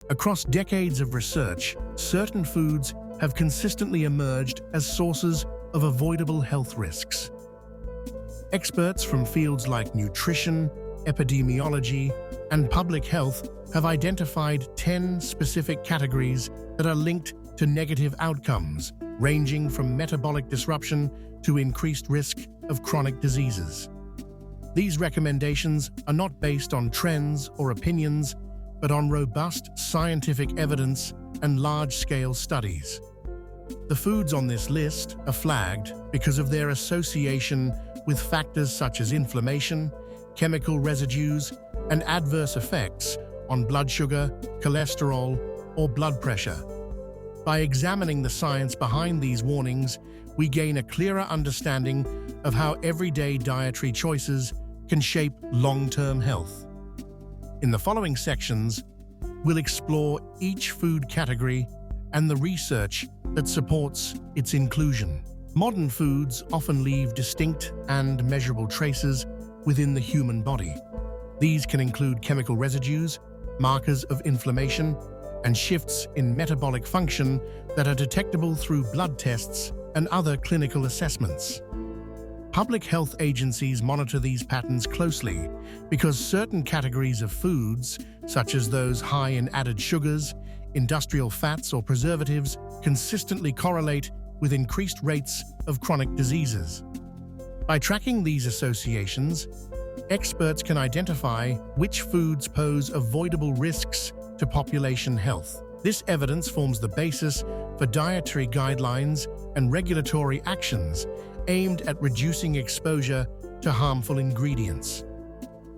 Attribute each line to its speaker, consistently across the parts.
Speaker 1: Across decades of research, certain foods have consistently emerged as sources of avoidable health risks. Experts from fields like nutrition, epidemiology, and public health have identified 10 specific categories that are linked to negative outcomes, ranging from metabolic disruption to increased risk of chronic diseases. These recommendations are not based on trends or opinions, but on robust scientific evidence and large-scale studies. The foods on this list are flagged because of their association with factors such as inflammation, chemical residues, and adverse effects on blood sugar, cholesterol, or blood pressure. By examining the science behind these warnings, we gain a clearer understanding of how everyday dietary choices can shape long-term health. In the following sections, we'll explore each food category and the research that supports its inclusion. Modern foods often leave distinct and measurable traces within the human body. These can include chemical residues, markers of inflammation, and shifts in metabolic function that are detectable through blood tests and other clinical assessments. Public health agencies monitor these patterns closely because certain categories of foods, such as those high in added sugars, industrial fats, or preservatives, consistently correlate with increased rates of chronic diseases. By tracking these associations, experts can identify which foods pose avoidable risks to population health. This evidence forms the basis for dietary guidelines and regulatory actions aimed at reducing exposure to harmful ingredients.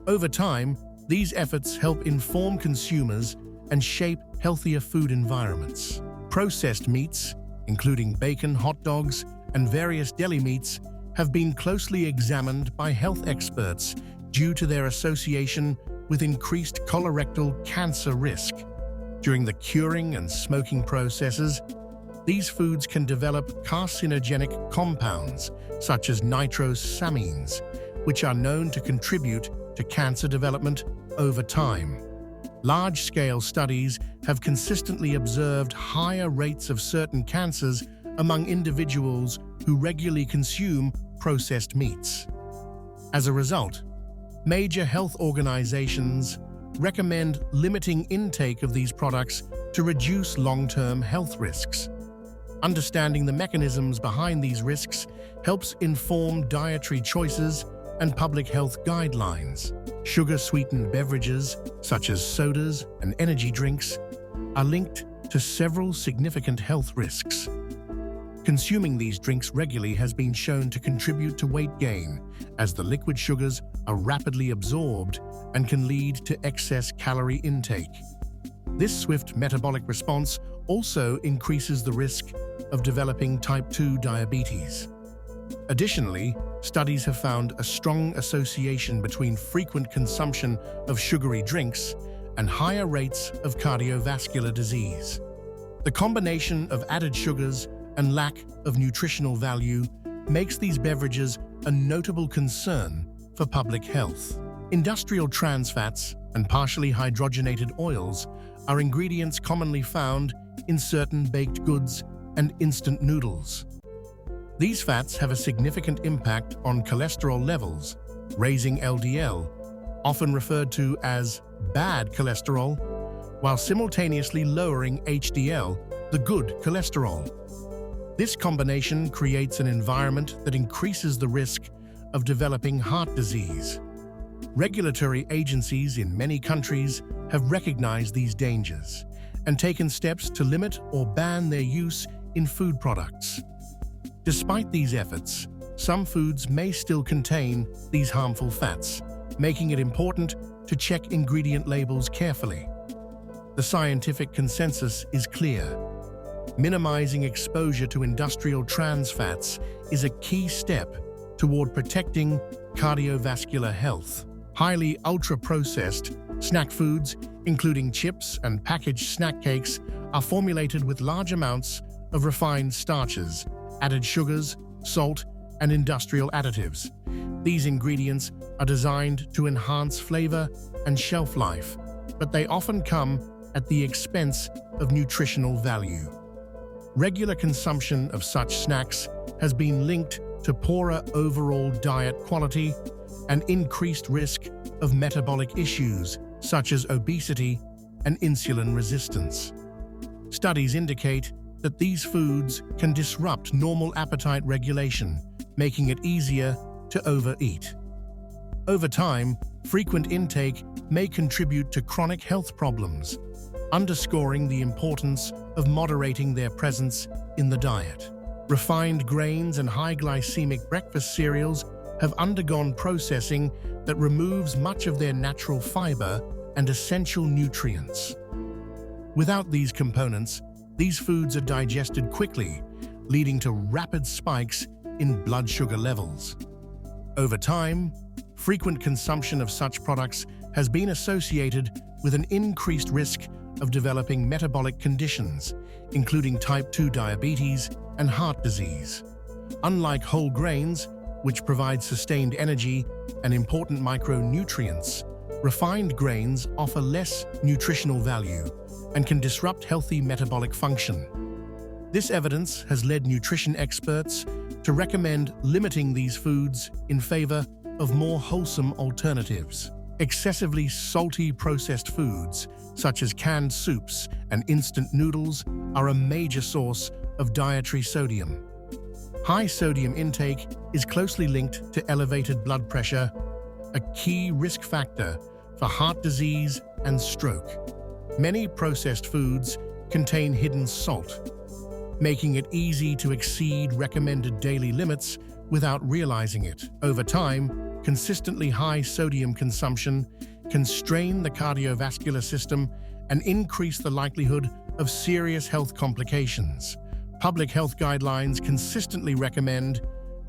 Speaker 1: Over time, these efforts help inform consumers and shape healthier food environments. Processed meats, including bacon, hot dogs, and various deli meats, have been closely examined by health experts due to their association with increased colorectal cancer risk. During the curing and smoking processes, these foods can develop carcinogenic compounds such as nitrosamines, which are known to contribute to cancer development over time. Large-scale studies have consistently observed higher rates of certain cancers among individuals who regularly consume processed meats. As a result, major health organizations recommend limiting intake of these products to reduce long-term health risks. Understanding the mechanisms behind these risks helps inform dietary choices and public health guidelines. Sugar-sweetened beverages, such as sodas and energy drinks, are linked to several significant health risks. Consuming these drinks regularly has been shown to contribute to weight gain, as the liquid sugars are rapidly absorbed and can lead to excess calorie intake. This swift metabolic response also increases the risk of developing type 2 diabetes. Additionally, studies have found a strong association between frequent consumption of sugary drinks and higher rates of cardiovascular disease. The combination of added sugars and lack of nutritional value makes these beverages a notable concern for public health. Industrial trans fats and partially hydrogenated oils are ingredients commonly found in certain baked goods and instant noodles. These fats have a significant impact on cholesterol levels, raising LDL, often referred to as bad cholesterol, while simultaneously lowering HDL, the good cholesterol. This combination creates an environment that increases the risk of developing heart disease. Regulatory agencies in many countries have recognized these dangers and taken steps to limit or ban their use in food products. Despite these efforts, some foods may still contain these harmful fats, making it important to check ingredient labels carefully. The scientific consensus is clear. Minimizing exposure to industrial trans fats is a key step toward protecting cardiovascular health. Highly ultra-processed snack foods, including chips and packaged snack cakes, are formulated with large amounts of refined starches, added sugars, salt, and industrial additives. These ingredients are designed to enhance flavor and shelf life, but they often come at the expense of nutritional value. Regular consumption of such snacks has been linked to poorer overall diet quality and increased risk of metabolic issues such as obesity and insulin resistance. Studies indicate that these foods can disrupt normal appetite regulation, making it easier to overeat. Over time, frequent intake may contribute to chronic health problems, underscoring the importance of moderating their presence in the diet. Refined grains and high glycemic breakfast cereals have undergone processing that removes much of their natural fiber and essential nutrients. Without these components, these foods are digested quickly, leading to rapid spikes in blood sugar levels. Over time, frequent consumption of such products has been associated with an increased risk of developing metabolic conditions, including type 2 diabetes and heart disease. Unlike whole grains, which provide sustained energy and important micronutrients, refined grains offer less nutritional value and can disrupt healthy metabolic function. This evidence has led nutrition experts to recommend limiting these foods in favor of more wholesome alternatives. Excessively salty processed foods, such as canned soups and instant noodles, are a major source of dietary sodium. High sodium intake is closely linked to elevated blood pressure, a key risk factor for heart disease and stroke. Many processed foods contain hidden salt, making it easy to exceed recommended daily limits without realizing it. Over time, consistently high sodium consumption can strain the cardiovascular system and increase the likelihood of serious health complications. Public health guidelines consistently recommend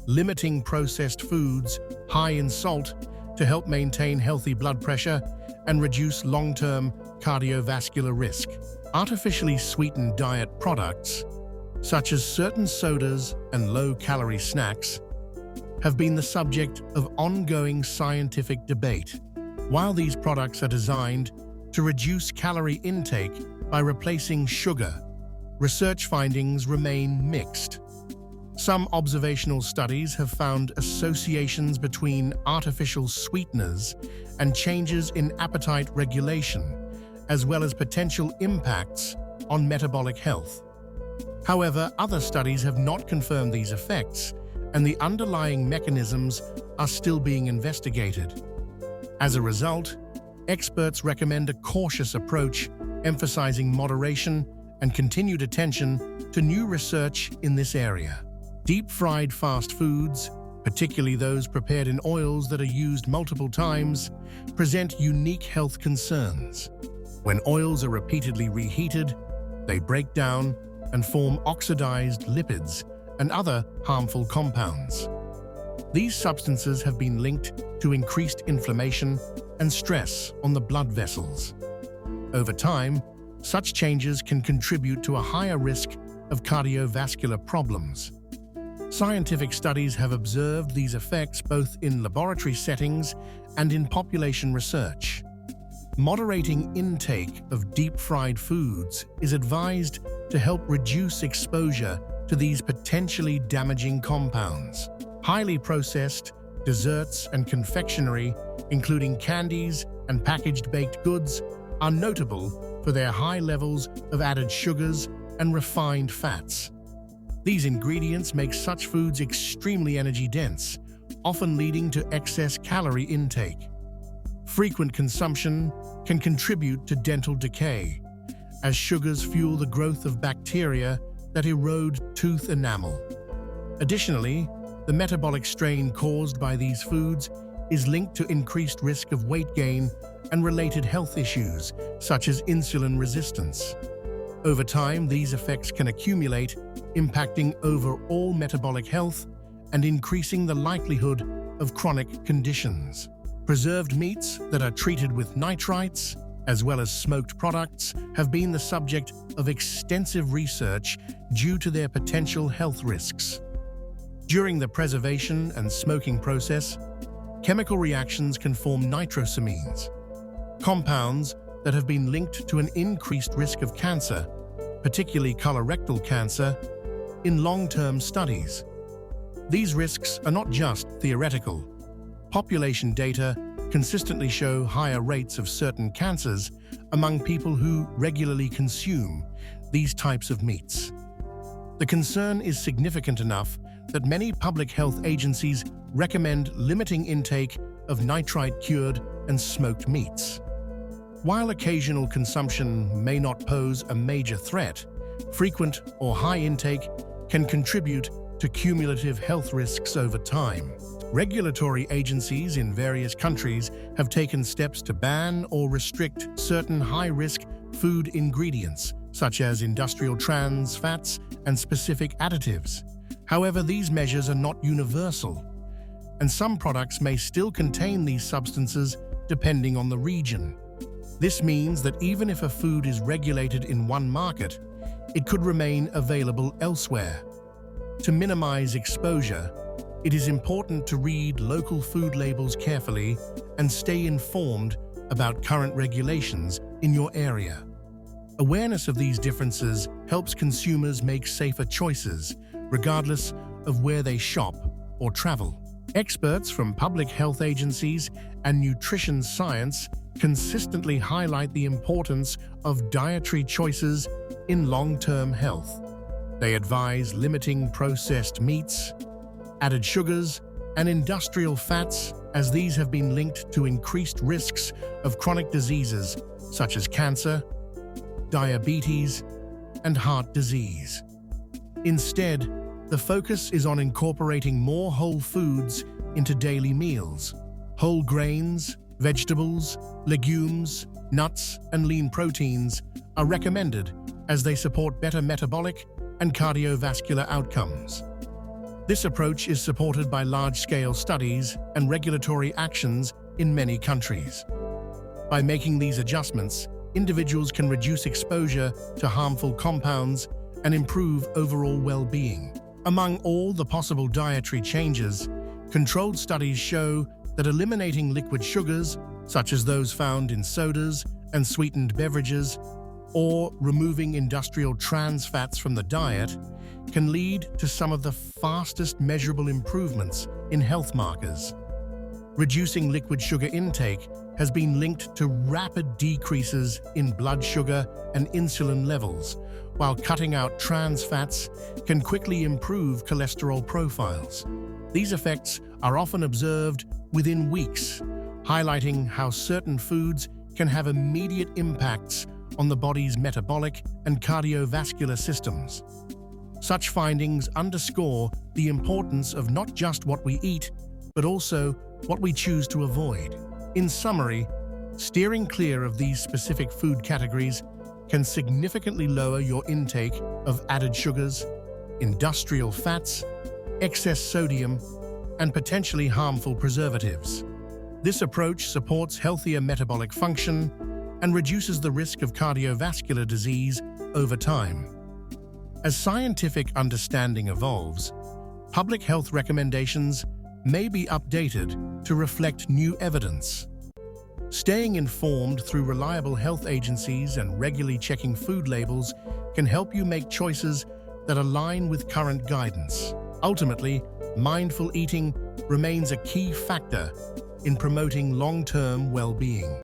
Speaker 1: limiting processed foods high in salt to help maintain healthy blood pressure and reduce long-term cardiovascular risk. Artificially sweetened diet products, such as certain sodas and low-calorie snacks, have been the subject of ongoing scientific debate. While these products are designed to reduce calorie intake by replacing sugar, research findings remain mixed. Some observational studies have found associations between artificial sweeteners and changes in appetite regulation, as well as potential impacts on metabolic health. However, other studies have not confirmed these effects, and the underlying mechanisms are still being investigated. As a result, experts recommend a cautious approach, emphasizing moderation and continued attention to new research in this area. Deep-fried fast foods, particularly those prepared in oils that are used multiple times, present unique health concerns. When oils are repeatedly reheated, they break down and form oxidized lipids and other harmful compounds. These substances have been linked to increased inflammation and stress on the blood vessels. Over time, such changes can contribute to a higher risk of cardiovascular problems. Scientific studies have observed these effects both in laboratory settings and in population research. Moderating intake of deep-fried foods is advised to help reduce exposure to these potentially damaging compounds. Highly processed desserts and confectionery, including candies and packaged baked goods, are notable for their high levels of added sugars and refined fats. These ingredients make such foods extremely energy-dense, often leading to excess calorie intake. Frequent consumption can contribute to dental decay, as sugars fuel the growth of bacteria that erode tooth enamel. Additionally, the metabolic strain caused by these foods is linked to increased risk of weight gain and related health issues, such as insulin resistance. Over time, these effects can accumulate, impacting overall metabolic health and increasing the likelihood of chronic conditions. Preserved meats that are treated with nitrites, as well as smoked products, have been the subject of extensive research due to their potential health risks. During the preservation and smoking process, chemical reactions can form nitrosamines, compounds that have been linked to an increased risk of cancer, particularly colorectal cancer, in long-term studies. These risks are not just theoretical. Population data consistently show higher rates of certain cancers among people who regularly consume these types of meats. The concern is significant enough that many public health agencies recommend limiting intake of nitrite-cured and smoked meats. While occasional consumption may not pose a major threat, frequent or high intake can contribute to cumulative health risks over time. Regulatory agencies in various countries have taken steps to ban or restrict certain high-risk food ingredients, such as industrial trans fats and specific additives. However, these measures are not universal, and some products may still contain these substances depending on the region. This means that even if a food is regulated in one market, it could remain available elsewhere. To minimize exposure, it is important to read local food labels carefully and stay informed about current regulations in your area. Awareness of these differences helps consumers make safer choices, regardless of where they shop or travel. Experts from public health agencies and nutrition science consistently highlight the importance of dietary choices in long-term health. They advise limiting processed meats, added sugars, and industrial fats, as these have been linked to increased risks of chronic diseases such as cancer, diabetes, and heart disease. Instead, the focus is on incorporating more whole foods into daily meals. Whole grains, vegetables, legumes, nuts, and lean proteins are recommended as they support better metabolic and cardiovascular outcomes. This approach is supported by large-scale studies and regulatory actions in many countries. By making these adjustments, individuals can reduce exposure to harmful compounds and improve overall well-being. Among all the possible dietary changes, controlled studies show that eliminating liquid sugars, such as those found in sodas and sweetened beverages, or removing industrial trans fats from the diet, can lead to some of the fastest measurable improvements in health markers. Reducing liquid sugar intake has been linked to rapid decreases in blood sugar and insulin levels, while cutting out trans fats can quickly improve cholesterol profiles. These effects are often observed within weeks, highlighting how certain foods can have immediate impacts on the body's metabolic and cardiovascular systems. Such findings underscore the importance of not just what we eat, but also what we choose to avoid. In summary, steering clear of these specific food categories can significantly lower your intake of added sugars, industrial fats, excess sodium, and potentially harmful preservatives. This approach supports healthier metabolic function and reduces the risk of cardiovascular disease over time. As scientific understanding evolves, public health recommendations may be updated to reflect new evidence. Staying informed through reliable health agencies and regularly checking food labels can help you make choices that align with current guidance. Ultimately, mindful eating remains a key factor in promoting long-term well-being.